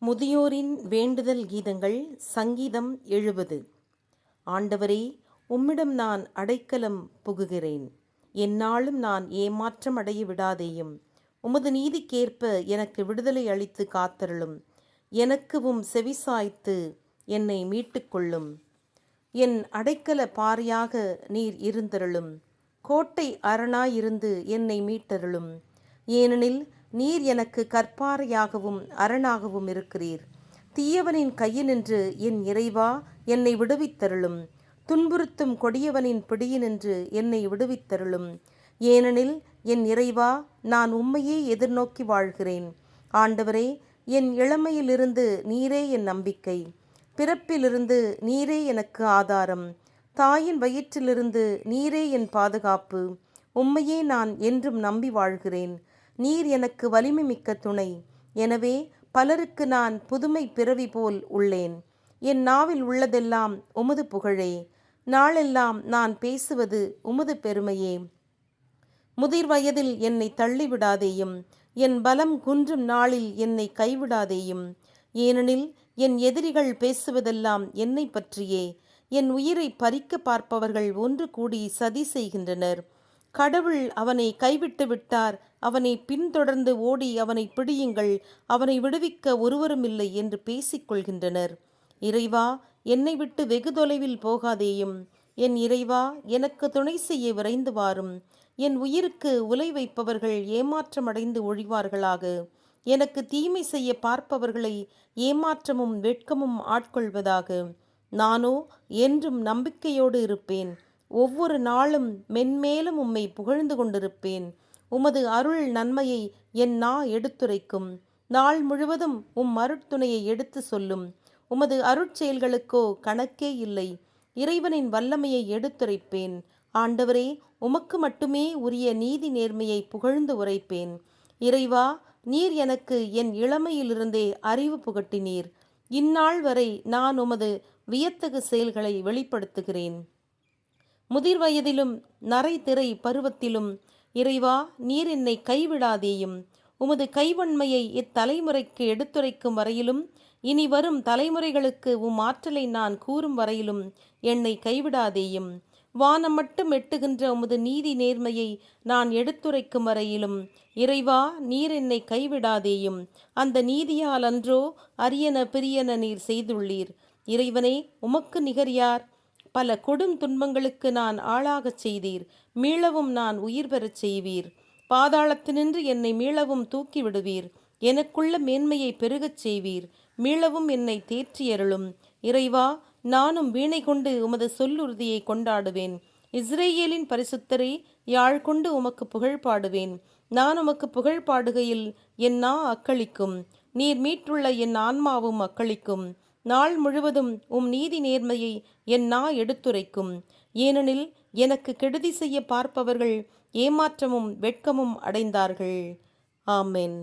முதியோரின் வேண்டுதல் கீதங்கள். சங்கீதம் 70. ஆண்டவரே, உம்மிடம் நான் அடைக்கலம் புகுகிறேன். எந்நாளும் நான் ஏமாற்றம் அடைய விடாதேயும். உமது நீதிக்கேற்ப எனக்கு விடுதலை அளித்து காத்தருளும். எனக்கு செவிசாய்த்து என்னை மீட்டுக்கொள்ளும். என் அடைக்கல பாறையாக நீர் இருந்தருளும். கோட்டை அரணாயிருந்து என்னை மீட்டருளும். ஏனெனில் நீர் எனக்கு கற்பாறையாகவும் அரணாகவும் இருக்கிறீர். தீயவனின் கையினின்று என் இறைவா என்னை விடுவித்தருளும். துன்புறுத்தும் கொடியவனின் பிடியினின்று என்னை விடுவித்தருளும். ஏனெனில் என் இறைவா, நான் உம்மையே எதிர்நோக்கி வாழ்கிறேன். ஆண்டவரே, என் இளமையிலிருந்து நீரே என் நம்பிக்கை. பிறப்பிலிருந்து நீரே எனக்கு ஆதாரம். தாயின் வயிற்றிலிருந்து நீரே என் பாதுகாப்பு. உம்மையே நான் என்றும் நம்பி வாழ்கிறேன். நீர் எனக்கு வலிமை மிக்க துணை. எனவே பலருக்கு நான் புதுமை பிறவி போல் உள்ளேன். என் நாவில் உள்ளதெல்லாம் உமது புகழே. நாளெல்லாம் நான் பேசுவது உமது பெருமையே. முதிர் வயதில் என்னை தள்ளிவிடாதேயும். என் பலம் குன்றும் நாளில் என்னை கைவிடாதேயும். ஏனெனில் என் எதிரிகள் பேசுவதெல்லாம் என்னை பற்றியே. என் உயிரை பறிக்க பார்ப்பவர்கள் ஒன்று கூடி சதி செய்கின்றனர். கடவுள் அவனை கைவிட்டு விட்டார், அவனை பின்தொடர்ந்து ஓடி அவனை பிடியுங்கள், அவனை விடுவிக்க ஒருவருமில்லை என்று பேசிக்கொள்கின்றனர். இறைவா, என்னை விட்டு வெகு தொலைவில் போகாதேயும். என் இறைவா, எனக்கு துணை செய்ய விரைந்து வாரும். என் உயிருக்கு உலை வைப்பவர்கள் ஏமாற்றமடைந்து ஒழிவார்களாக. எனக்கு தீமை செய்ய பார்ப்பவர்களை ஏமாற்றமும் வெட்கமும் ஆட்கொள்வதாக. நானோ என்றும் நம்பிக்கையோடு இருப்பேன். ஒவ்வொரு நாளும் மென்மேலும் உம்மை புகழ்ந்து கொண்டிருப்பேன். உமது அருள் நன்மையை என் நா எடுத்துரைக்கும். நாள் முழுவதும் அருட்துணையை எடுத்து சொல்லும். உமது அருட்செயல்களுக்கோ கணக்கே இல்லை. இறைவனின் வல்லமையை எடுத்துரைப்பேன். ஆண்டவரே, உமக்கு மட்டுமே உரிய நீதி நேர்மையை புகழ்ந்து உரைப்பேன். இறைவா, நீர் எனக்கு என் இளமையிலிருந்தே அறிவு புகட்டினீர். இந்நாள் வரை நான் உமது வியத்தகு செயல்களை வெளிப்படுத்துகிறேன். முதிர் வயதிலும் நரை திரை பருவத்திலும் இறைவா, நீர் என்னை கைவிடாதேயும். உமது கைவன்மையை இத்தலைமுறைக்கு எடுத்துரைக்கும் வரையிலும் இனி வரும் தலைமுறைகளுக்கு ஆற்றலை நான் கூறும் வரையிலும் என்னை கைவிடாதேயும். வானம் மட்டும் எட்டுகின்ற உமது நீதி நேர்மையை நான் எடுத்துரைக்கும் வரையிலும் இறைவா, நீர் என்னை கைவிடாதேயும். அந்த நீதியால் அன்றோ அரியன பிரியன நீர் செய்துள்ளீர். இறைவனே, உமக்கு நிகர் யார்? பல கொடும் துன்பங்களுக்கு நான் ஆளாகச் செய்தீர். மீளவும் நான் உயிர் பெறச் செய்வீர். பாதாளத்தினின்று என்னை மீளவும் தூக்கி விடுவீர். எனக்குள்ள மேன்மையை பெருகச் செய்வீர். மீளவும் என்னை தேற்றியருளும். இறைவா, நானும் வீணை கொண்டு உமது சொல்லுறுதியை கொண்டாடுவேன். இஸ்ரேலின் பரிசுத்தரே, யாழ் கொண்டு உமக்கு புகழ் பாடுவேன். நான் உமக்கு புகழ் பாடுகையில் என் நா அக்களிக்கும். நீர் மீட்டுள்ள என் ஆன்மாவும் அக்களிக்கும். நாள் முழுவதும் நீதி நேர்மையை என் நா எடுத்துரைக்கும். ஏனெனில் எனக்கு கெடுதி செய்ய பார்ப்பவர்கள் ஏமாற்றமும் வெட்கமும் அடைந்தார்கள். ஆமென்.